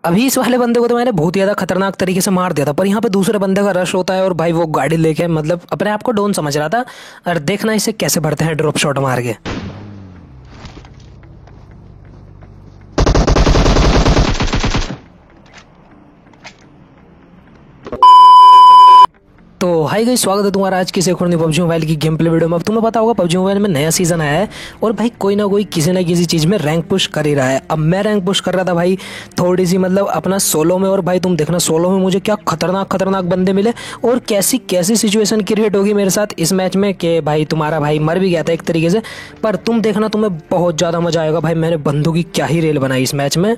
अभी इस वाले बंदे को तो मैंने बहुत ही ज्यादा खतरनाक तरीके से मार दिया था, पर यहाँ पे दूसरे बंदे का रश होता है और भाई वो गाड़ी लेके मतलब अपने आप को डोन समझ रहा था। और देखना इसे कैसे भरते हैं ड्रॉप शॉट मार के। तो हाय गाइस, स्वागत है तुम्हारा आज की एक और नई पबजी मोबाइल की गेम प्ले वीडियो में। अब तुम्हें पता होगा पबजी मोबाइल में नया सीजन आया है और भाई कोई ना कोई किसी ना किसी चीज में रैंक पुश कर ही रहा है। अब मैं रैंक पुश कर रहा था भाई थोड़ी सी मतलब अपना सोलो में, और भाई तुम देखना सोलो में मुझे क्या खतरनाक खतरनाक बंदे मिले और कैसी कैसी सिचुएशन क्रिएट होगी मेरे साथ इस मैच में कि भाई तुम्हारा भाई मर भी गया था एक तरीके से। पर तुम देखना तुम्हें बहुत ज्यादा मजा आएगा भाई। मैंने बंदूक की क्या ही रेल बनाई इस मैच में।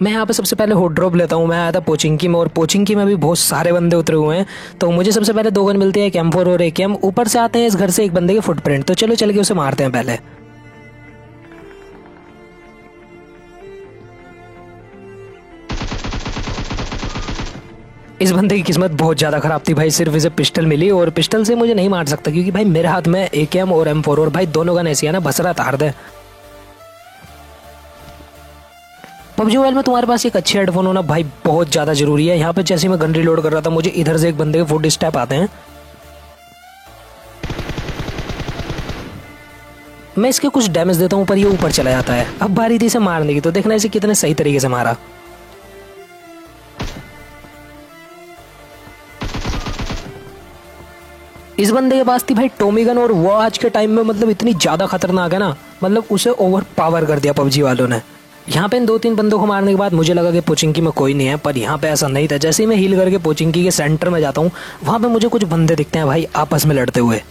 मैं यहाँ पे सबसे पहले हॉट ड्रॉप लेता हूँ। मैं आया था पोचिंकी में और पोचिंकी में भी बहुत सारे बंदे उतरे हुए हैं। तो मुझे सबसे पहले दो गन मिलती है, एक M4 और एक M। ऊपर से आते हैं इस घर से एक बंदे के फुटप्रिंट। तो चलो चल के उसे मारते हैं पहले। इस बंदे की किस्मत बहुत ज्यादा खराब थी भाई, सिर्फ इसे पिस्टल मिली और पिस्टल से मुझे नहीं मार सकता क्योंकि भाई मेरे हाथ में AK और M4 और भाई दोनों गन ऐसी है ना बसरा तार दे। पबजी मोबाइल में तुम्हारे पास एक अच्छे हेडफोन होना भाई बहुत ज्यादा जरूरी है। यहाँ पे जैसे मैं गन रिलोड कर रहा था मुझे इधर से एक बंदे के फुट स्टेप आते हैं। मैं इसके कुछ डैमेज देता हूँ पर ये ऊपर चला जाता है। अब बारी थी इसे मारने की, तो देखना इसे कितने सही तरीके से मारा। इस बंदे के पास थी भाई टॉमी गन और वो आज के टाइम में मतलब इतनी ज्यादा खतरनाक है ना, मतलब उसे ओवर पावर कर दिया पबजी वालों ने। यहाँ पे इन दो तीन बंदों को मारने के बाद मुझे लगा कि पोचिंकी में कोई नहीं है, पर यहाँ पे ऐसा नहीं था। जैसे ही मैं हील करके पोचिंकी के सेंटर में जाता हूँ वहां पे मुझे कुछ बंदे दिखते हैं भाई आपस में लड़ते हुए।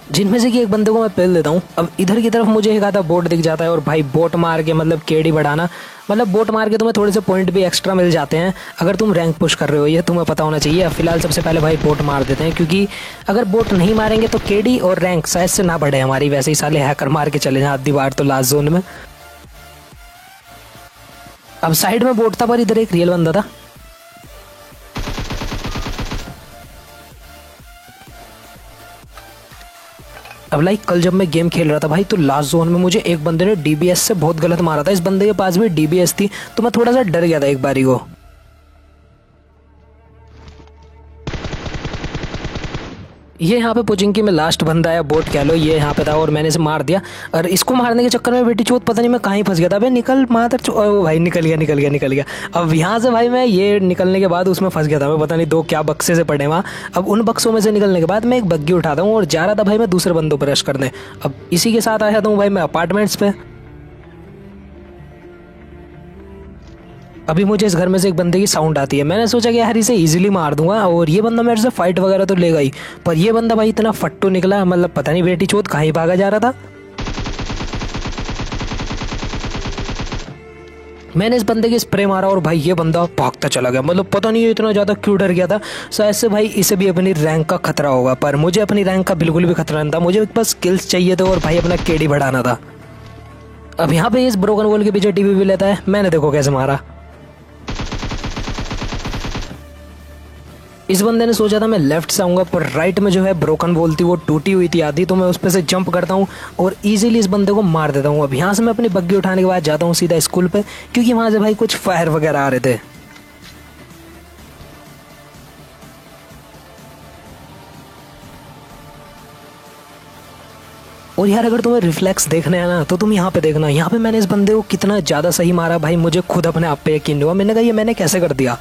जिनमें से कि एक बंदे को मैं पेल देता हूँ। अब इधर की तरफ मुझे एक आधा बोट दिख जाता है और भाई बोट मार के मतलब केडी बढ़ाना, मतलब बोट मार के तुम्हें थोड़े से पॉइंट भी एक्स्ट्रा मिल जाते हैं अगर तुम रैंक पुश कर रहे हो। ये तुम्हें पता होना चाहिए। अब फिलहाल सबसे पहले भाई बोट मार देते हैं क्योंकि अगर बोट नहीं मारेंगे तो केडी और रैंक शायद से ना बढ़े हमारी। वैसे ही साले हैकर मार के चले जाए आधी बार तो लास्ट जोन में। अब साइड में बोट था पर इधर एक रियल बंदा था। अब लाइक कल जब मैं गेम खेल रहा था भाई तो लास्ट जोन में मुझे एक बंदे ने DBS से बहुत गलत मारा था। इस बंदे के पास भी DBS थी तो मैं थोड़ा सा डर गया था एक बारी को। ये यहाँ पे पोचिंकी में लास्ट बंदा है, बोट कह लो, ये यहाँ पे था और मैंने इसे मार दिया। और इसको मारने के चक्कर में बेटी चोत पता नहीं मैं कहाँ ही फंस गया था। भाई निकल मातर ओ भाई निकल गया निकल गया निकल गया। अब यहाँ से भाई मैं ये निकलने के बाद उसमें फंस गया था। मैं पता नहीं दो क्या बक्से से पड़े वहाँ। अब उन बक्सों में से निकलने के बाद मैं एक बग्गी उठाता हूँ और जा रहा था भाई मैं दूसरे बंदों पर रश करने। अब इसी के साथ आया था भाई मैं अपार्टमेंट्स पे। अभी मुझे इस घर में से एक बंदे की साउंड आती है। मैंने सोचा कि यार इसे इजीली मार दूंगा और ये बंदा मेरे से फाइट वगैरह तो लेगा ही। पर ये बंदा भाई इतना फट्टू निकला, मतलब पता नहीं बेटी चोत कहाँ ही भागा जा रहा था। मैंने इस बंदे की स्प्रे मारा और भाई ये बंदा भागता चला गया। मतलब पता नहीं ये इतना ज्यादा क्यों डर गया था। शायद से भाई इसे भी अपनी रैंक का खतरा होगा, पर मुझे अपनी रैंक का बिल्कुल भी खतरा नहीं था। मुझे बस स्किल्स चाहिए थे और भाई अपना केडी बढ़ाना था। अब यहाँ पे इस ब्रोकन वॉल के पीछे टीवी भी लेता है। मैंने देखो कैसे मारा। इस बंदे ने सोचा था मैं लेफ्ट से आऊंगा पर राइट में जो है ब्रोकन वॉल थी वो टूटी हुई थी आधी, तो मैं उस पर से जंप करता हूँ और इजीली इस बंदे को मार देता हूँ। अब यहाँ से मैं अपनी बग्गी उठाने के बाद जाता हूँ सीधा स्कूल पे क्योंकि वहां से भाई कुछ फायर वगैरह आ रहे थे। और यार अगर तुम्हें रिफ्लेक्स देखना है ना तो तुम यहाँ पे देखना। यहाँ पे मैंने इस बंदे को कितना ज्यादा सही मारा भाई, मुझे खुद अपने आप पे यकीन नहीं हुआ। मैंने कहा ये मैंने कैसे कर दिया।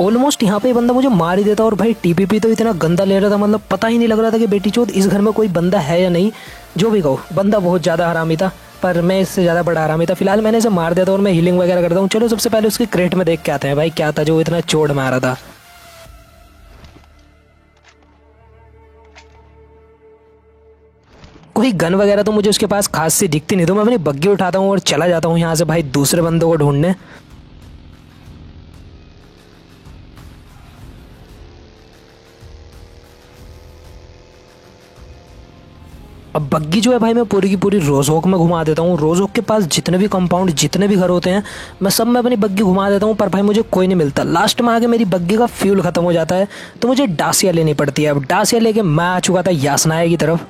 ऑलमोस्ट यहाँ पे बंदा मुझे मार ही देता और भाई TPP तो इतना गंदा ले रहा था, मतलब पता ही नहीं लग रहा था कि बेटी चोद इस घर में कोई बंदा है या नहीं। जो भी कहो बंदा बहुत ज़्यादा हरामी था, पर मैं इससे ज़्यादा बड़ा हरामी था। फिलहाल मैंने इसे मार दिया था और मैं हीलिंग वगैरह करता हूँ। चलो सबसे पहले उसकी क्रेट में देख के आते हैं भाई क्या था जो इतना चोट मारा था। कोई गन वगैरह तो मुझे उसके पास खास सी दिखती नहीं, तो मैं अपनी बग्गी उठाता हूँ और चला जाता हूँ यहाँ से भाई दूसरे बंदों को ढूंढने। अब बग्गी जो है भाई मैं पूरी की पूरी रोजोक में घुमा देता हूँ। रोजोक के पास जितने भी कंपाउंड जितने भी घर होते हैं मैं सब में अपनी बग्गी घुमा देता हूँ, पर भाई मुझे कोई नहीं मिलता। लास्ट में आके मेरी बग्गी का फ्यूल खत्म हो जाता है तो मुझे डासिया लेनी पड़ती है। अब डासिया लेके मैं आ चुका था यासनाया की तरफ।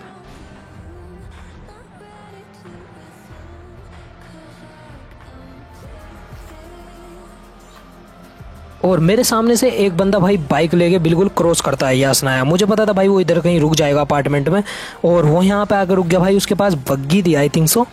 और मेरे सामने से एक बंदा भाई बाइक लेके बिल्कुल क्रॉस करता है यासनाया। मुझे पता था भाई वो इधर कहीं रुक जाएगा अपार्टमेंट में, और वो यहाँ पे आकर रुक गया। भाई उसके पास बग्गी थी आई थिंक सो।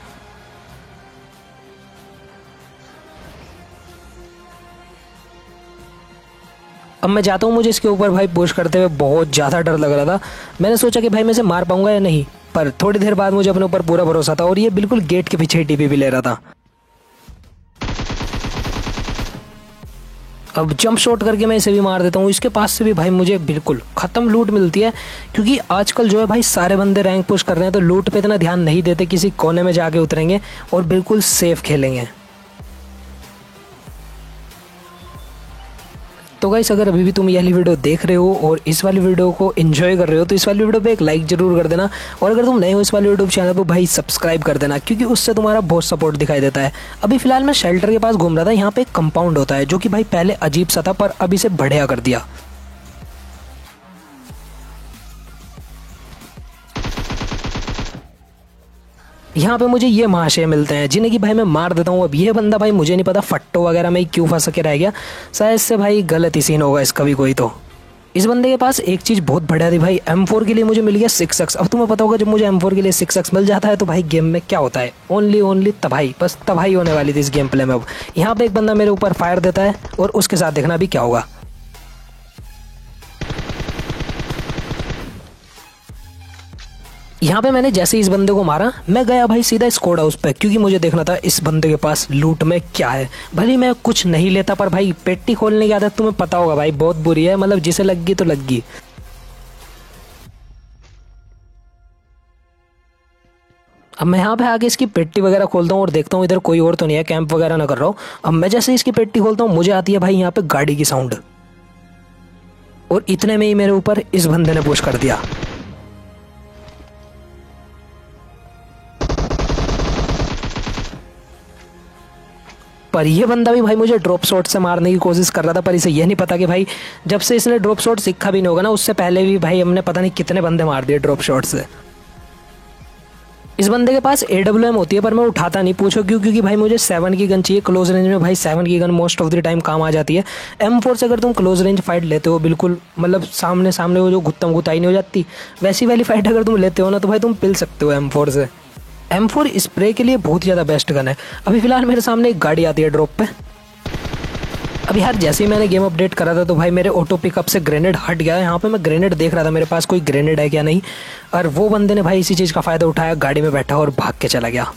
अब मैं जाता हूँ, मुझे इसके ऊपर भाई पुश करते हुए बहुत ज़्यादा डर लग रहा था। मैंने सोचा कि भाई मैं इसे मार पाऊंगा या नहीं, पर थोड़ी देर बाद मुझे अपने ऊपर पूरा भरोसा था और ये बिल्कुल गेट के पीछे टीपी भी ले रहा था। अब जंप शॉट करके मैं इसे भी मार देता हूँ। इसके पास से भी भाई मुझे बिल्कुल ख़त्म लूट मिलती है, क्योंकि आजकल जो है भाई सारे बंदे रैंक पुश कर रहे हैं तो लूट पे इतना ध्यान नहीं देते, किसी कोने में जाके उतरेंगे और बिल्कुल सेफ खेलेंगे। तो गाइस अगर अभी भी तुम ये वाली वीडियो देख रहे हो और इस वाली वीडियो को एंजॉय कर रहे हो तो इस वाली वीडियो पे एक लाइक जरूर कर देना, और अगर तुम नए हो इस वाले यूट्यूब चैनल को भाई सब्सक्राइब कर देना, क्योंकि उससे तुम्हारा बहुत सपोर्ट दिखाई देता है। अभी फिलहाल मैं शेल्टर के पास घूम रहा था। यहाँ पे एक कंपाउंड होता है जो कि भाई पहले अजीब सा था पर अभी से बढ़िया कर दिया। यहाँ पे मुझे ये महाशय मिलते हैं जिन्हें कि भाई मैं मार देता हूँ। अब ये बंदा भाई मुझे नहीं पता फट्टो वगैरह में क्यों फंस के रह गया, शायद से भाई गलत ही सीन होगा इसका भी कोई। तो इस बंदे के पास एक चीज़ बहुत बढ़िया थी भाई, M4 के लिए मुझे मिल गया 6x। अब तुम्हें पता होगा जब मुझे M4 के लिए 6x मिल जाता है तो भाई गेम में क्या होता है, ओनली तबाही, बस तबाही होने वाली थी इस गेम प्ले में। अब यहाँ पे एक बंदा मेरे ऊपर फायर देता है और उसके साथ देखना भी क्या होगा। यहाँ पे मैंने जैसे इस बंदे को मारा मैं गया भाई सीधा स्कोड हाउस पे, क्योंकि मुझे देखना था इस बंदे के पास लूट में क्या है। भले मैं कुछ नहीं लेता पर भाई पेट्टी खोलने की आदत तुम्हें पता होगा भाई बहुत बुरी है, मतलब जिसे लग गई तो लग गई। अब मैं यहाँ पे आके इसकी पेट्टी वगैरह खोलता हूँ और देखता हूँ इधर कोई और तो नहीं है, कैंप वगैरह ना कर रहा हूँ। अब मैं जैसे इसकी पेट्टी खोलता हूँ मुझे आती है भाई यहाँ पे गाड़ी की साउंड, और इतने में ही मेरे ऊपर इस बंदे ने पुश कर दिया। पर ये बंदा भी भाई मुझे ड्रॉप शॉट से मारने की कोशिश कर रहा था, पर इसे ये नहीं पता कि भाई जब से इसने ड्रॉप शॉट सीखा भी नहीं होगा ना, उससे पहले भी भाई हमने पता नहीं कितने बंदे मार दिए ड्रॉप शॉट से। इस बंदे के पास AWM होती है पर मैं उठाता नहीं, पूछो क्यों, क्योंकि भाई मुझे 7 की गन चाहिए। क्लोज रेंज में भाई 7 की gun most of the time काम आ जाती है। M4 से अगर तुम क्लोज रेंज फाइट लेते हो बिल्कुल मतलब सामने सामने वो जो गुत्तम गुताई नहीं हो जाती, वैसी वाली फाइट अगर तुम लेते हो ना तो भाई तुम पिल सकते हो M4 से। M4 स्प्रे के लिए बहुत ही ज़्यादा बेस्ट गन है। अभी फिलहाल मेरे सामने एक गाड़ी आती है ड्रॉप पे। अब यार जैसे ही मैंने गेम अपडेट करा था तो भाई मेरे ऑटो पिकअप से ग्रेनेड हट गया। यहाँ पे मैं ग्रेनेड देख रहा था मेरे पास कोई ग्रेनेड है क्या नहीं, और वो बंदे ने भाई इसी चीज़ का फ़ायदा उठाया, गाड़ी में बैठा और भाग के चला गया।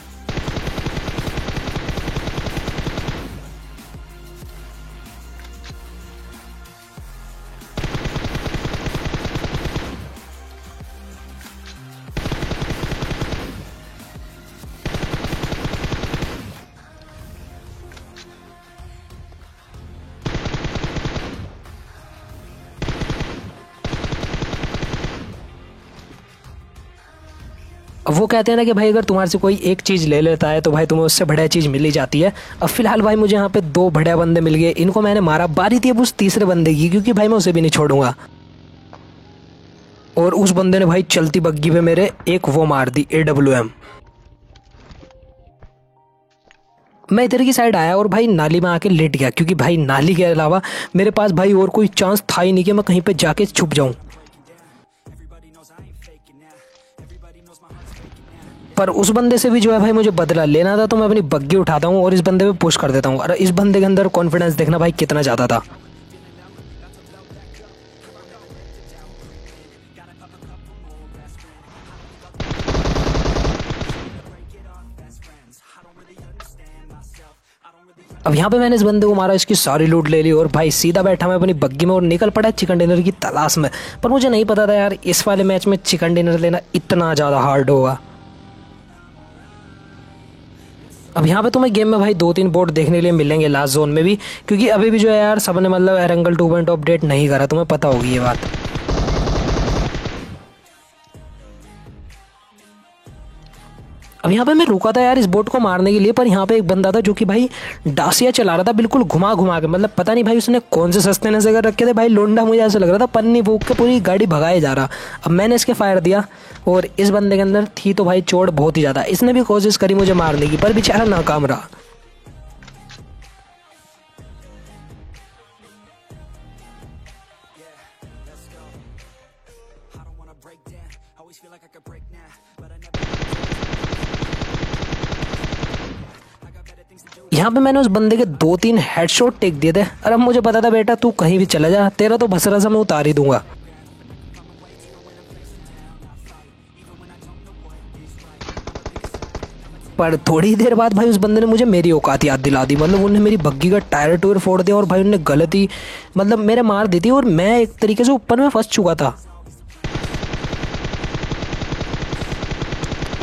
अब वो कहते हैं ना कि भाई अगर तुम्हारे से कोई एक चीज़ ले लेता है तो भाई तुम्हें उससे बढ़िया चीज़ मिल ही जाती है। अब फिलहाल भाई मुझे यहाँ पे 2 बढ़िया बंदे मिल गए, इनको मैंने मारा। बारी थी अब उस तीसरे बंदे की, क्योंकि भाई मैं उसे भी नहीं छोड़ूंगा। और उस बंदे ने भाई चलती बग्गी पे मेरे एक वो मार दी AWM। मैं इधर की साइड आया और भाई नाली में आके लेट गया, क्योंकि भाई नाली के अलावा मेरे पास भाई और कोई चांस था ही नहीं कि मैं कहीं पे जाके छुप जाऊं। पर उस बंदे से भी जो है भाई मुझे बदला लेना था, तो मैं अपनी बग्गी उठाता हूँ और इस बंदे पे पुश कर देता हूँ। और इस बंदे के अंदर कॉन्फिडेंस देखना भाई कितना ज़्यादा था। अब यहाँ पे मैंने इस बंदे को मारा, इसकी सारी लूट ले ली और भाई सीधा बैठा मैं अपनी बग्गी में और निकल पड़ा चिकन डिनर की तलाश में। पर मुझे नहीं पता था यार इस वाले मैच में चिकन डिनर लेना इतना ज़्यादा हार्ड होगा। अब यहाँ पे तुम्हें गेम में भाई 2-3 बोट देखने के लिए मिलेंगे लास्ट जोन में भी, क्योंकि अभी भी जो है यार सबने मतलब एरंगल 2.0 अपडेट नहीं करा, तुम्हें पता होगी ये बात। अब यहाँ पे मैं रुका था यार इस बोट को मारने के लिए, पर यहाँ पे एक बंदा था जो कि भाई डासिया चला रहा था बिल्कुल घुमा घुमा के, मतलब पता नहीं भाई उसने कौन से सस्ते नशे कर रखे थे भाई, लोंडा मुझे ऐसा लग रहा था पन्नी फूक के पूरी गाड़ी भगाए जा रहा। अब मैंने इसके फायर दिया और इस बंदे के अंदर थी तो भाई चोट बहुत ही ज़्यादा, इसने भी कोशिश करी मुझे मारने की पर बेचारा नाकाम रहा। यहाँ पे मैंने उस बंदे के 2-3 हेडशॉट टेक दिए थे और अब मुझे पता था बेटा तू कहीं भी चला जा, तेरा तो भसरा सा मैं उतार ही दूंगा। पर थोड़ी देर बाद भाई उस बंदे ने मुझे मेरी औकात याद दिला दी, मतलब उन्होंने मेरी बग्गी का टायर टूर फोड़ दिया और भाई उन्होंने गलती मतलब मेरे मार दी थी और मैं एक तरीके से ऊपर में फंस चुका था।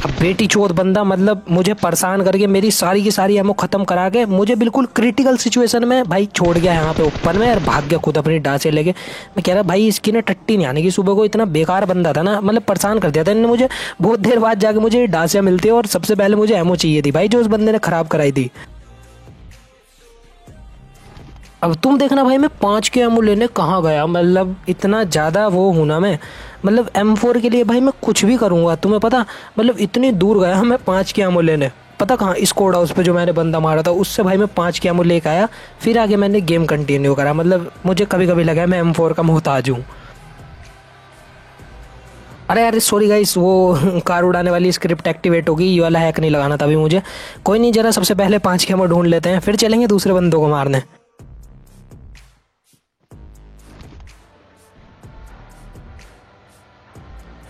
अब बेटी चोद बंदा मतलब मुझे परेशान करके मेरी सारी की सारी एमो खत्म करा के मुझे बिल्कुल क्रिटिकल सिचुएशन में भाई छोड़ गया यहाँ पे ऊपर में और भाग गया खुद अपनी डांसे लेके। मैं कह रहा भाई इसकी ना टट्टी नहीं आने की, सुबह को इतना बेकार बंदा था ना, मतलब परेशान कर दिया था इन्होंने मुझे। बहुत देर बाद जाके मुझे डांसियाँ मिलती है और सबसे पहले मुझे एमो चाहिए थी भाई जो उस बंदे ने खराब कराई थी। अब तुम देखना भाई मैं 5 के एमओ लेने कहाँ गया, मतलब इतना ज़्यादा वो हूँ ना मैं, मतलब M4 के लिए भाई मैं कुछ भी करूँगा तुम्हें पता, मतलब इतनी दूर गया मैं 5 के एमओ लेने, पता कहाँ इस कोड हाउस पे जो मैंने बंदा मारा था उससे भाई मैं 5 के एमओ लेकर आया, फिर आगे मैंने गेम कंटिन्यू करा। मतलब मुझे कभी कभी लगा मैं M4 का मोहताज हूँ। अरे यार सॉरी गाइस, वो कार उड़ाने वाली स्क्रिप्ट एक्टिवेट होगी, ये वाला हैक नहीं लगाना था अभी मुझे। कोई नहीं, जरा सबसे पहले 5 के एमओ ढूंढ लेते हैं फिर चलेंगे दूसरे बंदों को मारने।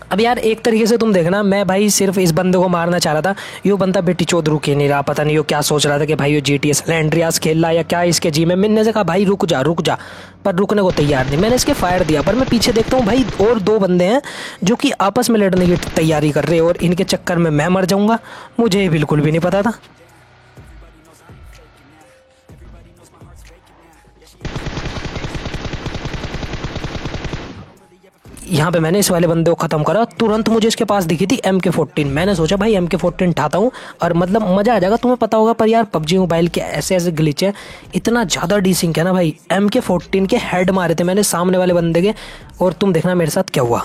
अब यार एक तरीके से तुम देखना मैं भाई सिर्फ इस बंदे को मारना चाह रहा था, यो बंदा बेटी चौध रुक ही नहीं रहा, पता नहीं यो क्या सोच रहा था कि भाई यो जीटीएस एंड्रियास खेल रहा या क्या इसके जी में। मैंने से कहा भाई रुक जा रुक जा, पर रुकने को तैयार नहीं। मैंने इसके फायर दिया पर मैं पीछे देखता हूँ भाई और 2 बंदे हैं जो कि आपस में लड़ने की तैयारी कर रहे हैं और इनके चक्कर में मैं मर जाऊंगा, मुझे बिल्कुल भी नहीं पता था। यहाँ पे मैंने इस वाले बंदे को खत्म करा, तुरंत मुझे इसके पास दिखी थी MK14। मैंने सोचा भाई MK14 उठाता हूँ और मतलब मजा आ जाएगा, तुम्हें पता होगा। पर यार पबजी मोबाइल के ऐसे ऐसे ग्लिच है, इतना ज़्यादा डीसिंक है ना भाई। MK14 के हेड मारे थे मैंने सामने वाले बंदे के, और तुम देखना मेरे साथ क्या हुआ।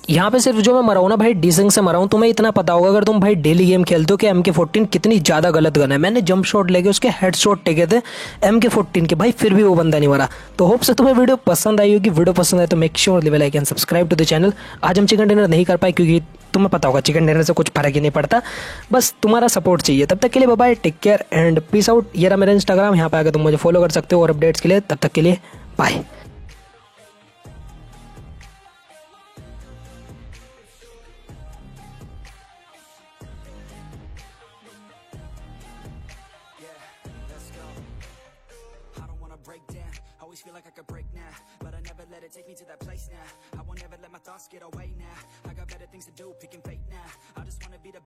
यहाँ पे सिर्फ जो मैं मरा हूँ ना भाई डीसिंग से मरा हूँ। तुम्हें इतना पता होगा अगर तुम भाई डेली गेम खेलते हो कि MK14 कितनी ज़्यादा गलत गन है। मैंने जंप शॉट लेके उसके हेड शॉट टेके थे MK14 के, भाई फिर भी वो बंदा नहीं मरा। तो होप से तुम्हें वीडियो पसंद आई होगी। वीडियो पसंद आए तो make sure level like and subscribe to the channel. आज हम चिकन डिनर नहीं कर पाए क्योंकि तुम्हें पता होगा चिकन डिनर से कुछ फर्क ही नहीं पड़ता, बस तुम्हारा सपोर्ट चाहिए। तब तक के लिए bye, take care and peace out. ये रहा मेरा इंस्टाग्राम, यहाँ पे आकर तुम मुझे फॉलो कर सकते हो और अपडेट्स के लिए। तब तक के लिए bye. Break down, always feel like I could break now, but I never let it take me to that place now. I won't ever let my thoughts get away now. I got better things to do, picking fate now. I just wanna be the